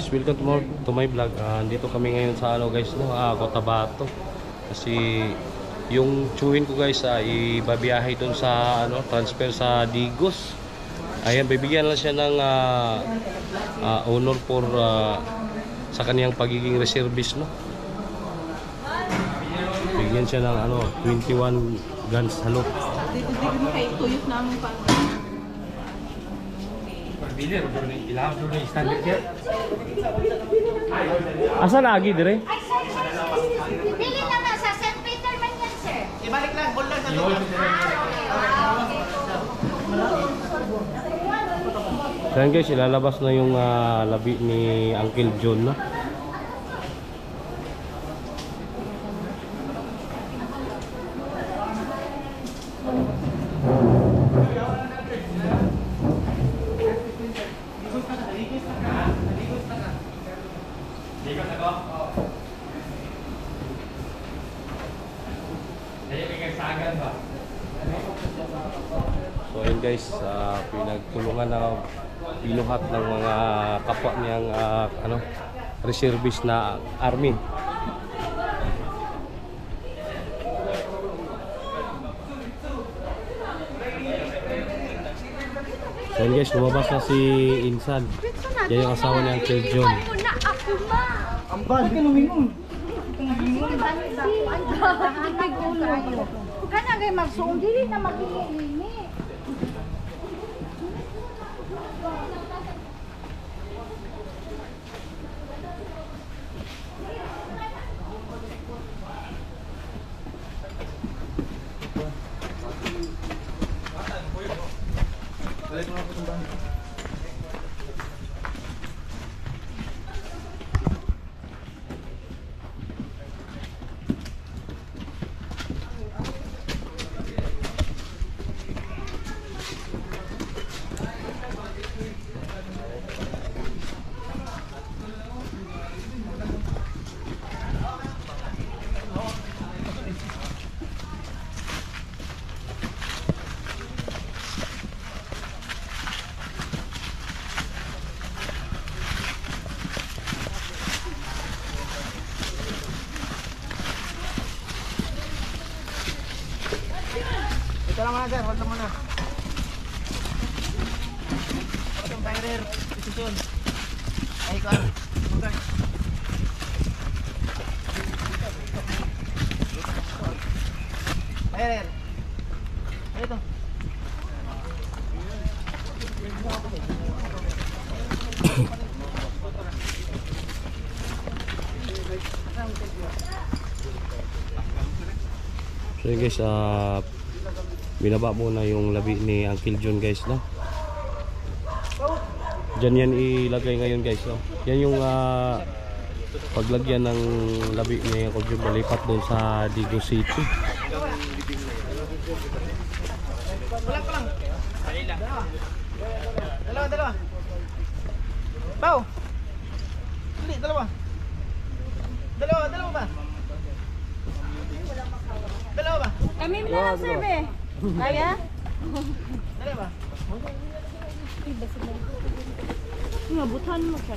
guys, welcome to my vlog. Dito kami ngayon sa ano guys, no, Cotabato. Kasi yung chewin ko guys ibabiyahe doon sa ano, transfer sa Digos. Ayan, bibigyan lang siya ng honor for sa kaniyang pagiging reservist, no. Bigyan siya ng ano, 21 guns salute. Dito mo kay tuyok namin pa. Asa lagi dire? Ay, sir. Dili na na sa St. Peter man yan, sir. Ibalik lang, hold lang sa loob. So yan guys, ilalabas na yung labi ni Uncle John, no? So ayun guys, pinagtulungan na binuhat ng mga kapwa niyang ano, reservist na army. So ayun guys, lumabas na si Insan. Yan yung asawa ni Uncle John. Ambal, di ka lumingon. Kana gay magsuong dili na makikilimi. Ito lang muna, sir. Hold lang muna. Ito yung firer. Posisyon. Ay, ikaw. Okay. Firer. Ito. So yun guys, binaba muna yung labi ni Uncle John guys, no? Diyan yan ilagay ngayon guys, no? Yan yung paglagyan ng labi ni Uncle John, malipat doon sa Digos City. Kulang. Dalawa. Bao! Dali, dalawa ba? Dalawa ba? Kami na lang, sir, be. Kaya? Dalawa ba? Ngabutan mo siya.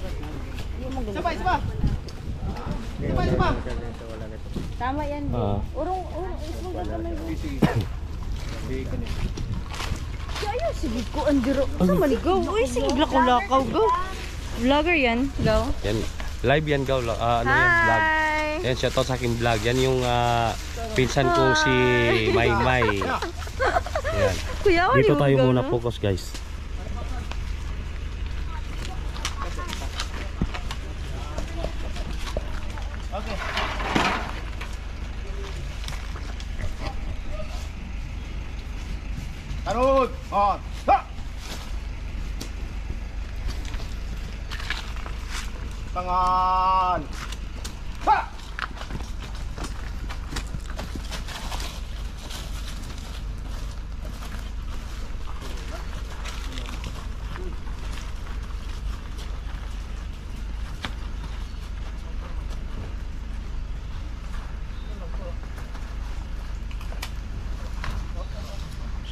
Isa pa. Tama yan, be. Urong, ismong gagamay mo. Ayaw, sige ko, andiro. Ano maligaw? Uy, sige, lakaw-lakaw, go. Vlogger yan, go. Yan, live yan gaw, ano yan, vlog. Yan, shout out sa aking vlog. Yan yung pinsan kong si Maymay. Yan. Kuya, Dito tayo muna focus guys. Okay. Tarot! Ha! Tangan! Ha!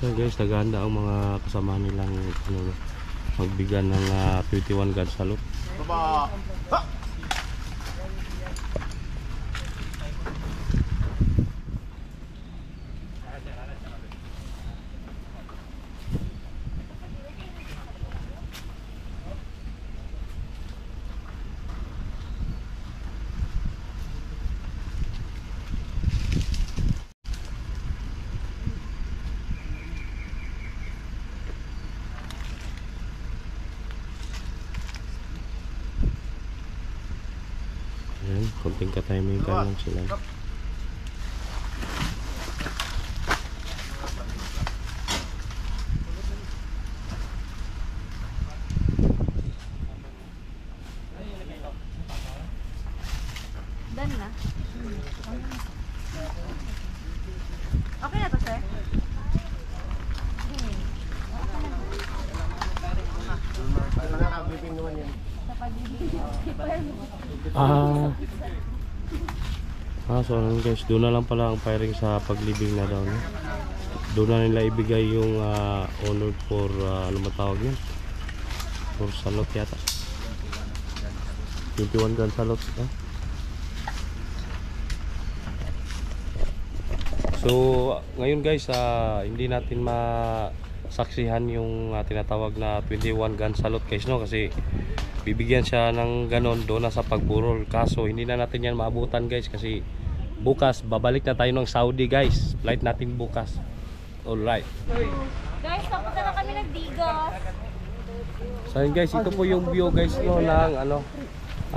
So guys, naghahanda ang mga kasama nilang ano, magbigyan ng 21 guard salute. Baba. Ha! Ayan, konting katahimikan lang sila. Done na. Okay na to, sir? So ano guys, doon na lang pala ang firing sa paglibing na daw, no? Doon na nila ibigay yung honor for ano matawag yun? For salot yata. 21 gun salot, no? So ngayon guys, hindi natin masaksihan yung tinatawag na 21 gun salute guys, no? Kasi bibigyan siya ng ganon doon na sa pagburol. Kaso hindi na natin yan maabutan guys, kasi bukas babalik na tayo ng Saudi guys. Flight natin bukas. Alright Guys, papunta na kami ng Digos. so yun guys, ito po yung view guys, no, ng ano,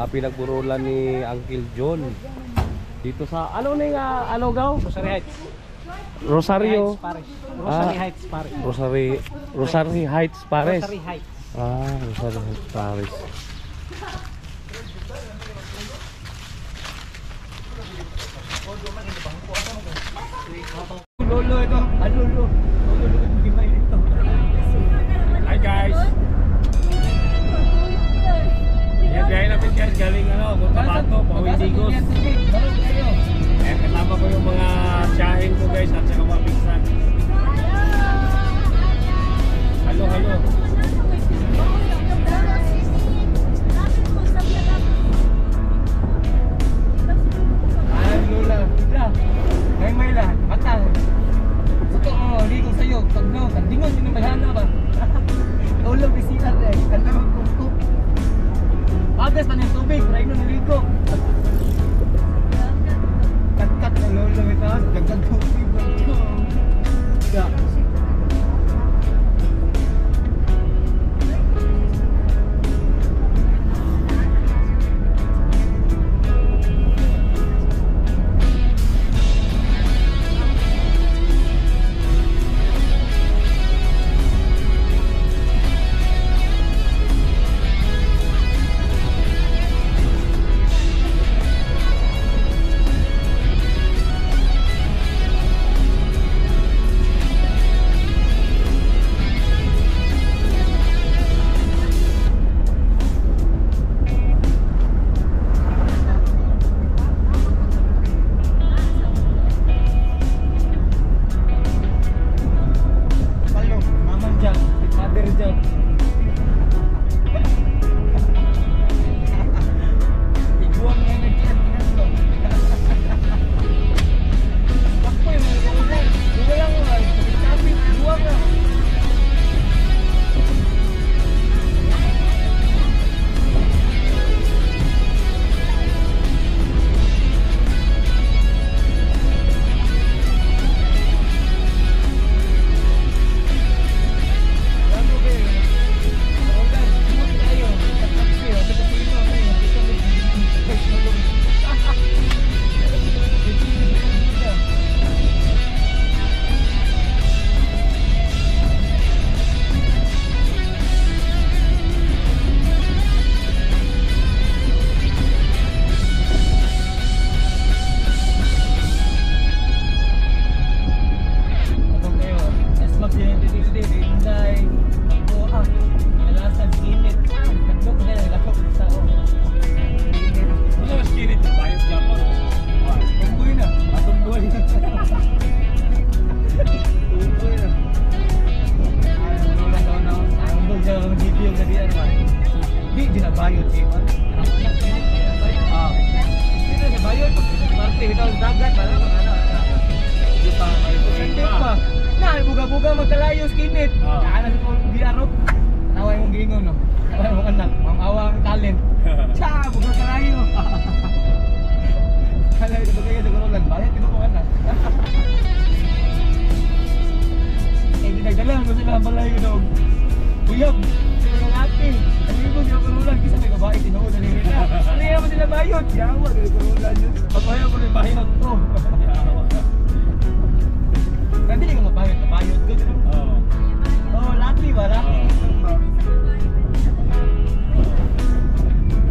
pinagburulan ni Uncle John dito sa ano na yung ano gaw? Rosary Heights. Rosario Paris. Rosary Heights Paris. Rosary Heights Paris. Rosary Heights. Rosary Heights Paris. Lolo ito. Lolo. Lolo gimay dito. Hi guys. Yan gaya natin guys, galing ano, Cotabato, Pauwi-Digos. Kasama ko yung mga tiyahin ko guys at saka mga pinsan. Halo, halo. Lola. May lah. Matang. Ito ligo sa'yo. Tagno. Tagdingon yun yung bayhana ba? Lolo, bisita rin. Kanta magkukup. Agas na yung tubig. Ray nun naligo. Kat-kat na lolo. Ito. Gagag tubig. Bago magkalayo skinit. Kaana sa kong biyaro. Naway mong gingon no. Naway mong anak, mamawa ang talent. Siya, bago magkalayo. Kala ito bagay sa karolan, bayad ito kong anak. Eh, dinagdala mo sila balayo daw. Uyab, sila ng ate. Ano yung mga karolan, kisa may babae, tinuod na nila. Ano yung sila bayot? Yawa, dali karolan yun. Pagpaya ko rin bayot ko. Nanti ka mabayot ko, diba? Oo. Oo, lati ba? Lati.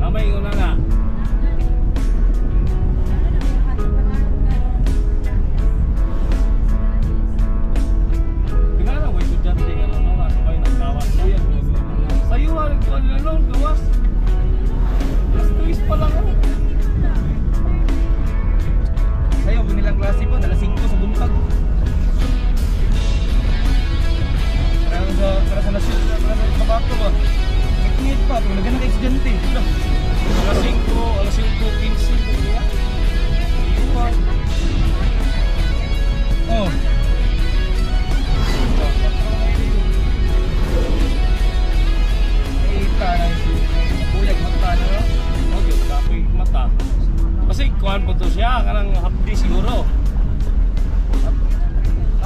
Kamay ko na nga. Pinara, way to dyan din. Ano nga, sabay nagkawas ko yan. Sa'yo nga, nagkawan nila noon, gawas. Last twist pa lang ako. Sa'yo, binilang klase po, dala 5 sa buntag. Para sa nasyon, para sa kabato ba? Nagtingit pa, kung nagana ka aksidente. Alas 5:15 po niya. Iwan. Oh. Kita na yung bulag mata na. Okay, tapoy mata. Kasi kuhan po to siya, kanang hapdi siguro.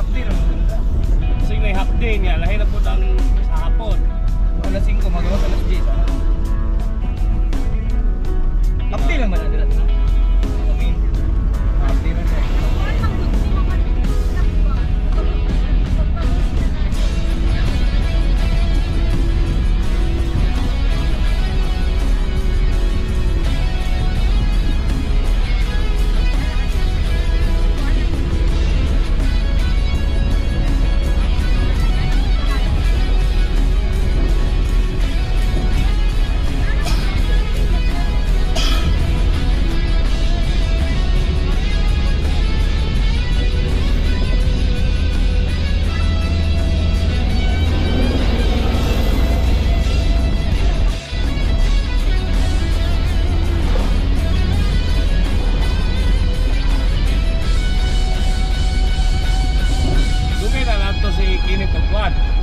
Update naman. Kasi may hapdi niya, lahi na po ang sa hapon. Alas 5, magawa sa alas 10. Update lang ba na dila? Update lang siya.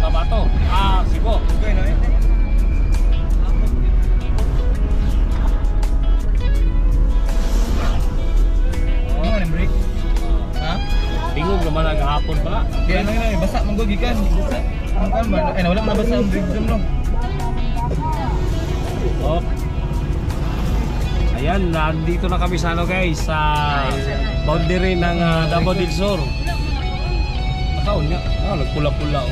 Tabato. Sibo. Okay na eh. Ano nga break? Ha? Tingog naman ang hapon pala. Di ano yun eh, basa manggogikan. Ang kan ba? Eh wala mo na basa ang break drum no. Oh. Ayan, nandito na kami sa ano guys, sa boundary ng Davao del Sur. Nakaon nga. Nagpula-pula oh.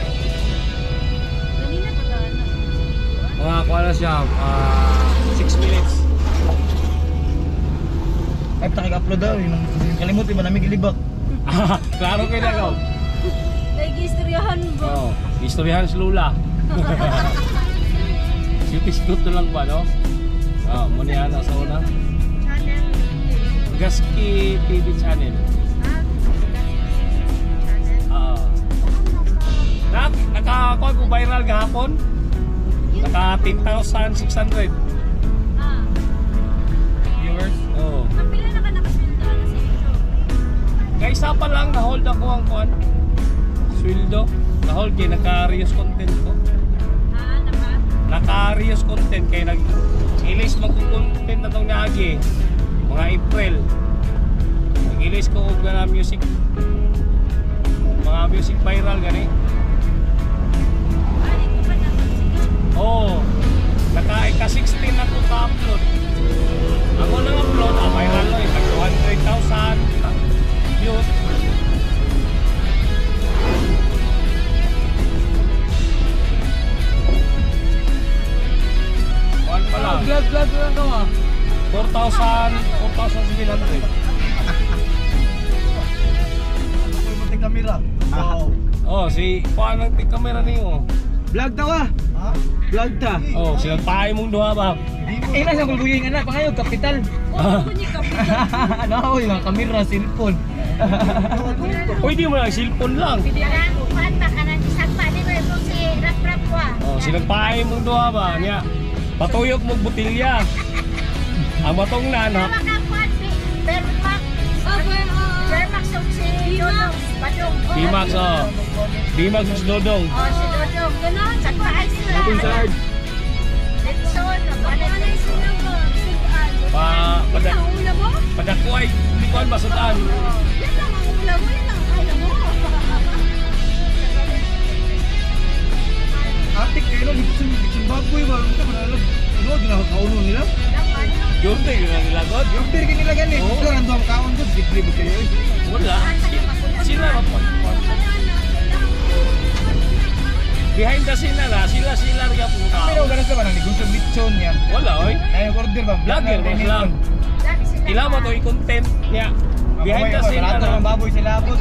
Mga kuha na siya, 6 minutes. Ay, pakik-upload daw. Yung kalimutin ba namin ilibak? Klaro kayo na ikaw. Nag-istoryahan ba? Oo, istoryahan si Lula. Sipiskot na lang ba, no? Muna yan sa una. Channel. Gaski TV channel. Nakakuha ko viral gahapon. Naka 10,600 Viewers? Oo. Kapila na ka nakasweldo na sa YouTube? Kaysa pa lang na-hold ako ang kuhan. Sweldo. Na-hold kaya naka-reuse content ko. Naka-reuse content kaya nag-release mag-content na itong naagi. Mga April. Nag-release ko na music. Mga music viral gani. Oo. Naka-16 na ko ka-upload. Ako nang upload, viral no, tag 200,000 views. Kuhan pa lang. Vlog lang ka ma. 4,700. Ako mo ting kamera. Wow. Oh, si kuhan ang camera niyo. Vlog daw ah. Ha? Vlog ta. Oh, sila tayo mong duha ba? Eh nasa kulbuyin anak, pangayo kapital. Ano yung mga kamera, cellphone. Uy, di mo lang, cellphone lang. Karang kuhan pa ka nang isang pa di ba ito si rap-rap ko ah. Oh, sila tayo mong duha ba? Niya, patuyok mong butilya. Ang batong na, Tawa ka kuhan Bermax. Bermax ang si Dono. Dodong. Bimax, oh. Bimax si Dodong. Oh, si Dodong. Ganon, sagpaan sila. Sarge. Letson, nabanay sila ba? Padak Ang ulam mo? padakuay, hindi ko masutan. Yan lang ang ulam mo, yan ang kaya mo. Atik kayo no, Dixon Baboy ba? Ano ka manalag? Ano, ginakakauno nila? Yorte yun ang nilagot. Yung pirgin nila gan eh. Ito lang ang kaon ko, digri ba kayo? Wala. Sila mapagpag. Behind the scene na, sila rin ang pumunta. Pero ganun ka ba nang negosyo lechon niya? Wala, oy. Ay, yung order ba? Vlogger ba sila? Kailangan mo ito i-content niya. Behind the scene na Barato ng baboy sila boss.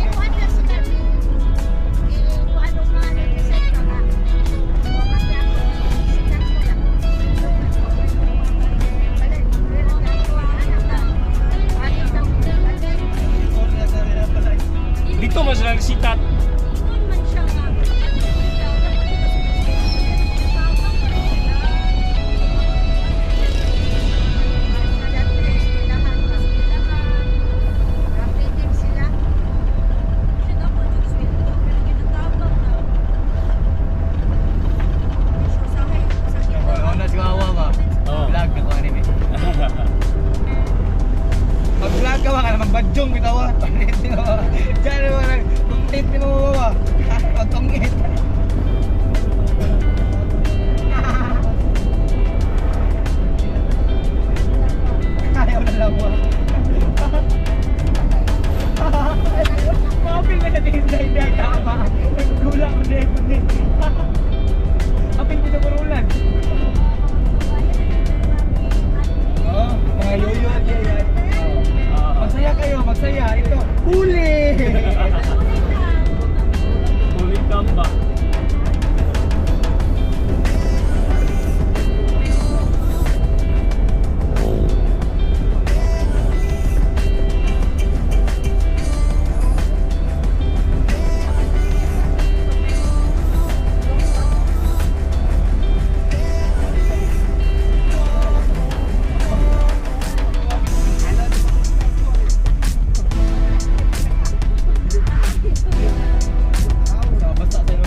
Dito mo sila nagsitat. Wala na si Wawa ba? Oo. Vlog na ko anime. Mag-vlog ka ba ka na magbadyong bitawa? Diyan mo lang, content mo ba? Pagtungit. Ayaw na lang mo. Mapil na sa tinday-day tama. Nagkulang mo na yun. Apil dito marulan. Oh, mga yoyo at yayan. Magsaya kayo, magsaya. Ito, huli! Huli kamba. Basta tayo.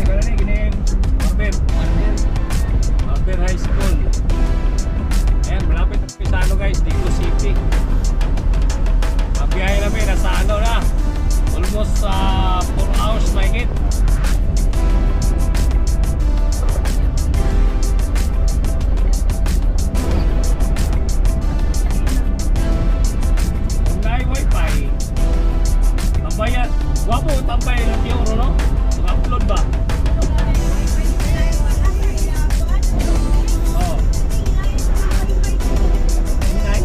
Gano'n eh, ginayin. Marber High School. Ayan, malapit na Pisano guys, Digo City. Mabiyahe namin, nasa ano na. Almost 4 hours mahigit. Kung may wifi, tambayan. Wapo, tambay ng euro, no? Mag-upload ba? Oo. Inay?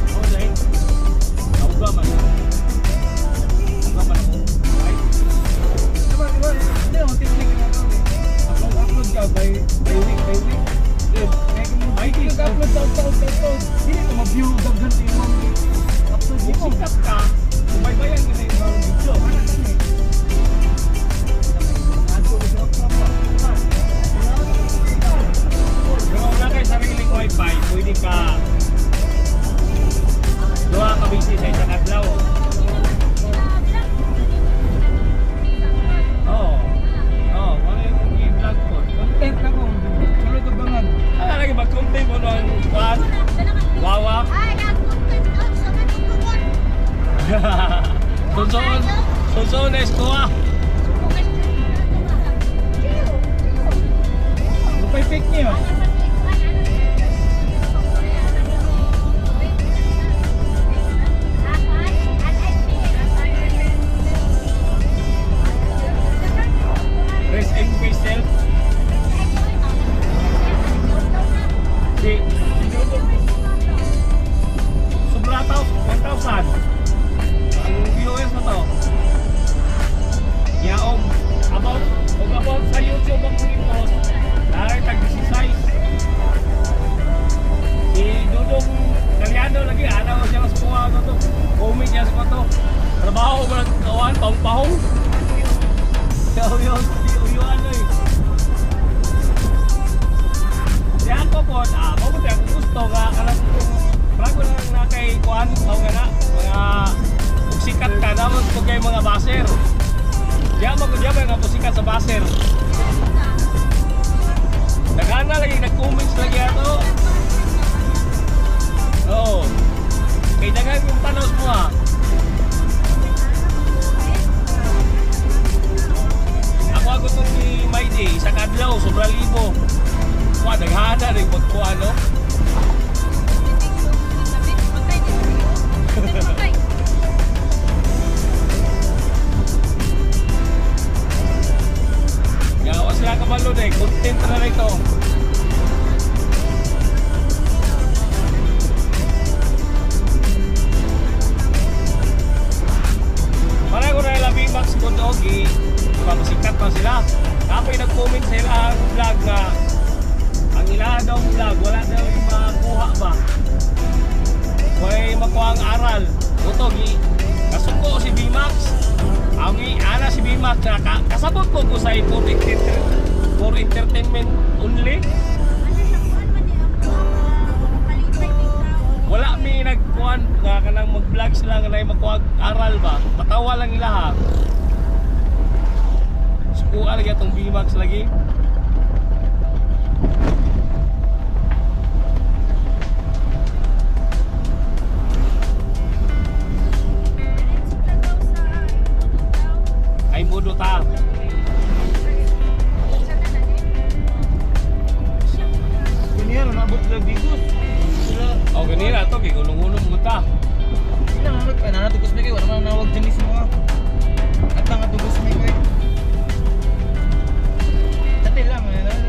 Oo, dahil. Nauga man. Nauga man ako. Right? Diba, hindi naman technique na ito. Upload ka by week. Ay, upload sa hindi ito ma-view gagawin ito yung upload Kung mo. sikat ka, subaybayan ka na yung mga video. Ano kan eh? Kung wala kayo sariling wifi, pwede ka duha ka busy sa isang adlaw. Oo. Oo, wala yung i-vlog ko. Content na kung sulod ang bangan. Ano lagi mag-content mo ng kuhan? Wawa? Ay, nag-content out sa matutubon. Sunsoon na eskuha. Lupay fake niyo. Rest in peace, self. Si sobra 1,000. Ang viewers na to. Yaong about sa YouTube ang post. Dahil tag-16. Si Dudong Kalyano lagi, alam mo siya mas kuha ko to. Comment niya sa to. Trabaho ba ng kawan, pahong-pahong. Uyuan eh. Yan po po, mabuti ako gusto ka, alam ko Prago lang na kay kuan, tao nga na, mga sikat ka naman po kay mga baser. Diya magudya ba nga po sikat sa baser. Nagana lagi, nag-comments lagi ato. Oo. Kay dagan yung panos mo ha. Ako itong ni Mayday, isang adlaw, sobrang libo. Wah, naghana rin pagkuha, no? Yawa sila kabalo na eh, content na rin ito. Parang ko na ilabing max ko dogi. Papasikat pa sila. Tapos nag-comment sa ilang vlog na ang ilang daw vlog, wala daw yung makuha ba? May makuha ang aral. Ito, kasuko si B-Max. Ang ana si B-Max na kasabot ko ko sa for entertainment only. Wala may nagkuhan na kanang mag-vlog sila na makuha aral ba? Patawa lang nila ha. Sukuha lagi itong B-Max lagi. Ay budo ta. Ganyan, nabot sila bigos. O ganira to, gulong-gulong mo ta. Sila nanot ka, nanatugos may kayo. Wala man nawag dyan is mga. At nangatugos may kayo. Dati lang, nanatugos.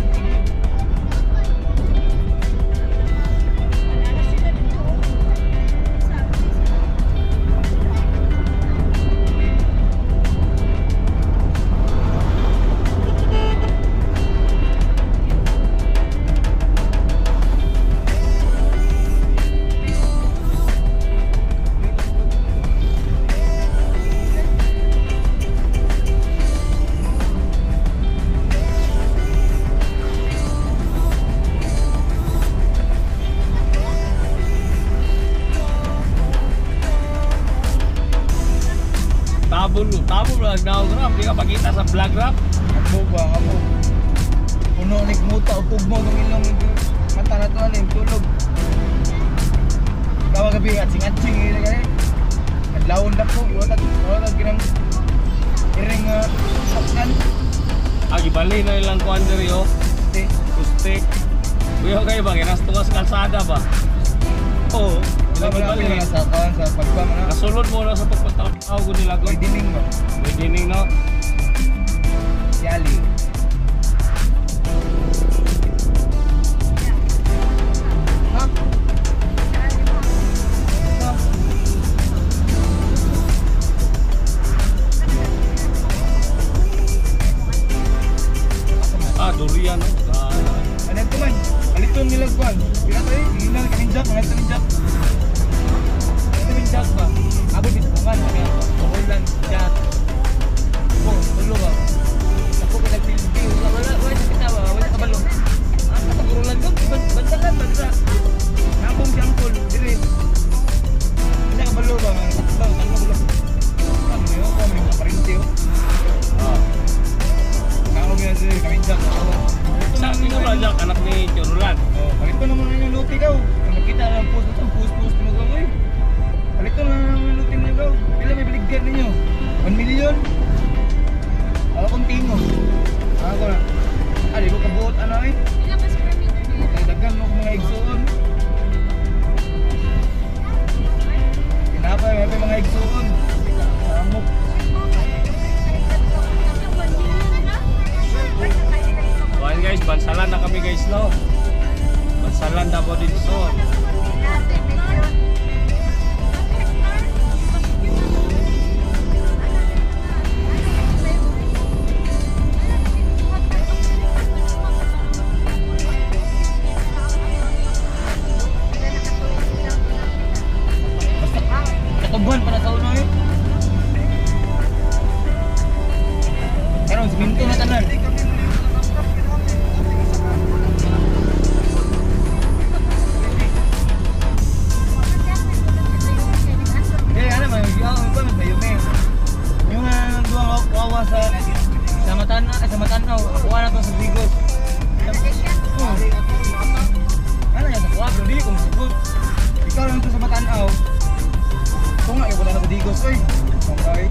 Tabol vlog na grab, di ka pakita sa vlog rap. Ako ba, ako. Puno ni kmuta o tugmo ng ilong mata na to alim, tulog. Kawa gabi at sing-atsing yun kaya. Kadlawon na po, iwatag ginang iring saksan. Gibali na ilang kuhan diri oh. Kustik. Kuya kayo ba, kinastungas kalsada ba? Oo. Wala na sa kawan sa pagpama na. Nasulod mo na sa pagpataw ko nila ko. May dining ba? May dining no? Si Ali. Durian no? Ano ito man? Aliton nila kuwan. Pila tayo? Hinal kaninjak, mga kaninjak. Kaninjak ba? Abo dito kuman, mga Holland, Jack. Ako, tulo ba? Ako ka nagpil wawa sa Matanaw. Kuha na to sa Digos. Ano yan sa kuha? Pero di ko masagot. Ikaw lang to sa Matanaw. Ito nga, iwala na sa Digos. Oy, okay.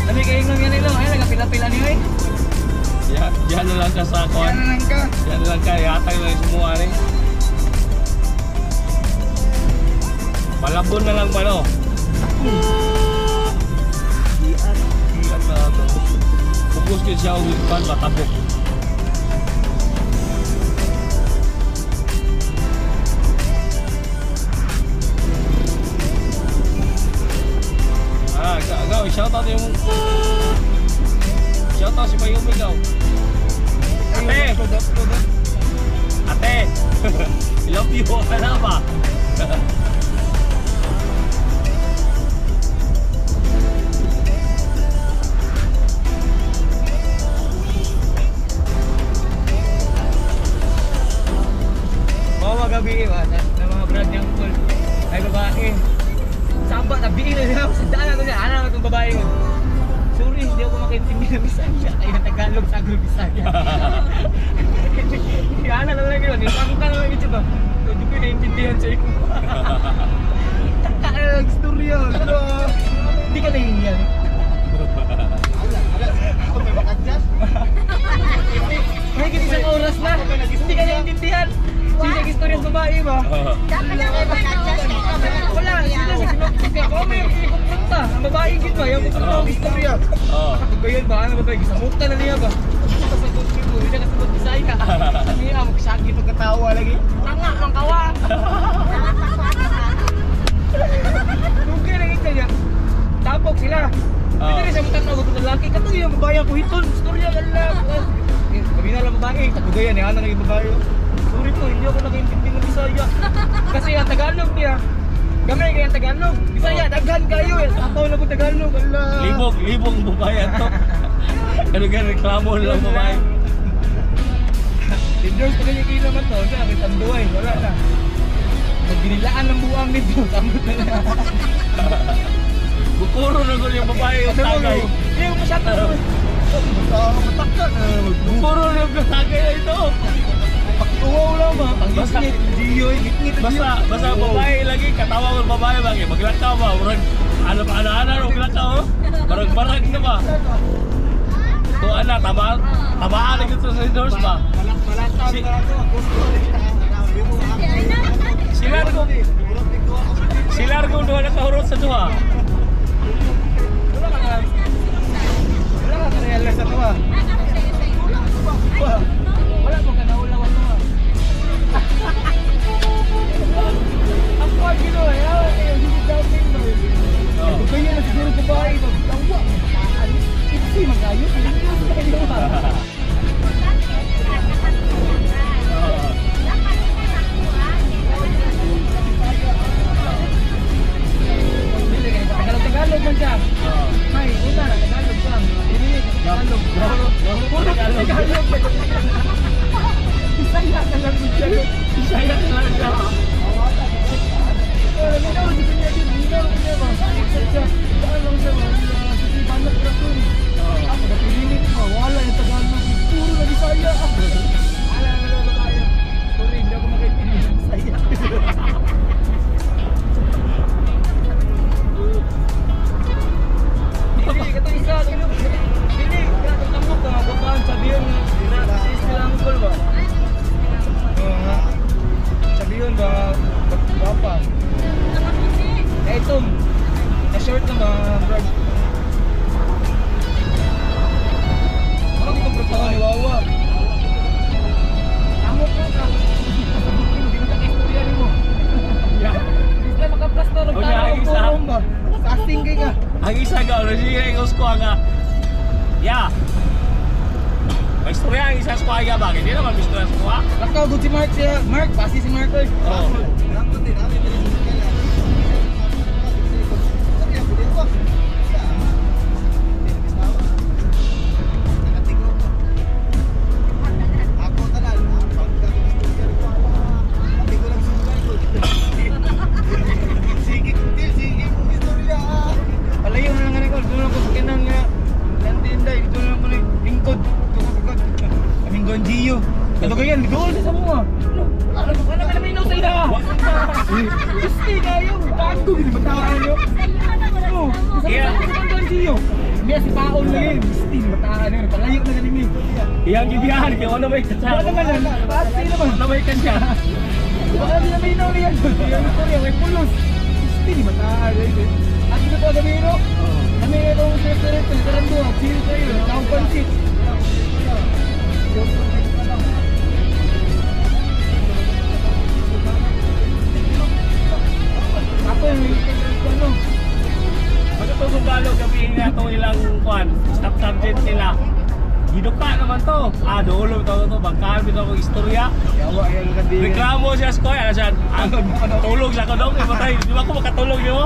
Dami kayo lang yan ilo. Ay, nagapila-pila niyo eh. Yan na lang ka sa kuhan. Yan na lang ka. Yan na lang ka, yatay lang yung sumuha rin. Malabon na lang ba no? Iyan na ito. Pupus ko siya with pan, matabok. Gaw, shoutout yung... Shoutout si Mayumi, gaw. Ate! Ate! I love you, ano ba? Bawa gabi ba na mga brad niyang cool ay babae. Samba na biin na niya sa daan na niya. Ano na itong babae ko? Sorry, hindi ako makaintindi ng Bisaya. Ay, Tagalog sa Agro Bisaya. Ano na lang yun. Yung ka na lang ito ba? Hindi ko naiintindihan sa iyo. Tagalog storya. Pero hindi ka nahihingan. Ako may makadyas. May isang oras na. Hindi ka naiintindihan. Sino nag-istorya sa babae ba? Dapat na kayo mag-adjust kayo camera. Wala, sila sa sinoptik ako. May ikupunta. Ang babae gid ba? Yung istorya. Oo. Gayon ba? Ano ba ba? Gisamukta na niya ba? Sa gusto mo, hindi na kasagot Bisaya. Niya, magsagi pagkatawa lagi. Tanga, ang kawa. Lugay lang ito niya. Tapok sila. Hindi na siya magkatawa sa lalaki. Katuloy ang babae ako hiton. Istorya ka lang. Sabi na lang babae. Katugayan eh. Ano na yung babae? Sorry po, hindi ako nakaintindi ng Bisaya. Kasi ang Tagalog niya. Gamay kaya Tagalog. Bisaya, daghan kayo eh. Ataw na po Tagalog. Allah. Libong babae to. Ano ka reklamo lang babae? Leaders pa ganyan kayo naman to. Kaya may tanduay. Wala na. Nagbinilaan ng buwang nito. Samot na na. Bukuro na ko yung babae yung tagay. Hindi ko masyado. Matakot. Bukuro na yung tagay na ito. Pakuwaw lang ba? Basta- Pangit. Diyoy. Ngit-ngit. Basta babae lagi, katawa ng babae ba? Maglakaw ba? Murag, ano, maglakaw? Barag na ba? Ito tabaan na gito sa indoors ba? Si- Silargo doon nakahurot sa duha. Wala ka realize sa tuwa. Wala mo ka naulawan tuwa. Ang kuwan gino eh. Hindi dating ba? Ganyan na siguro babae. Tawa. Ipsi magayos. Hindi ba? Tagalog man siya. May, una na, Tagalog siya. Hindi, Tagalog. Puro Tagalog. Bisaya ka lang siya. Bisaya ka lang siya. Linaw, di niya din. Linaw niya ba? Tagalog siya ba? Kasi banat ka dun. Ako, napililit mo. Wala yung Tagalog. Puro na Bisaya. Wala na lang tayo. Sorry, hindi ako makaintindi ng Bisaya. Hindi, kato isa. Hindi, kato tamok ka. Babahan sabihin na sis nilang call ba? Oo nga. Sabihin ba, bapa? Eh, ito. Na-short na ba, bro? Parang itong protaka ni Wawa. Tamok ka ka. Hindi mo kakistorya ni mo. Isla makaplastor. O niya, ang isa. Ba? Casting kay ka. Ang isa ka, sige yung squad nga. Yeah. May istorya ang isa squad nga ba? Hindi naman may istorya squad. Nakagod si Mark siya. Mark, pasi si Mark. Oo. Rambut din, namin pinisikan lang. Sabi ako dito. Nakatingog ko. Ako tanan, pagkakastorya ko. Hindi ko lang sugal ko. Sige, sige mong istorya. Palayo na lang nga Nicole. Doon lang ko sa kinang nga. Steel, bataan nyo. Oo, Iya. kasama siyo. Biya si Paon na yun. Steel, bataan nyo. Palayo na galing yun. Iyang gibiyahan kay ano may katsa. Wala naman yan. Pasti naman. Ano may kanya. Baka di na minaw niyan. Yung istorya, may pulos. Steel, bataan nyo. At ito po gabi no? Kami itong restaurant, karando. Chill kayo. Taong pansit. Ako yung ano? Magkatulong galo gabi nga itong ilang kwan, staff sergeant nila. Giduka naman to. Doon to. Bangkaan bitaw kong istorya. Yawa, yung gabi. Reklamo siya sa koy. Ano siya? Tulog sa ko daw. Di ba ko makatulog niyo?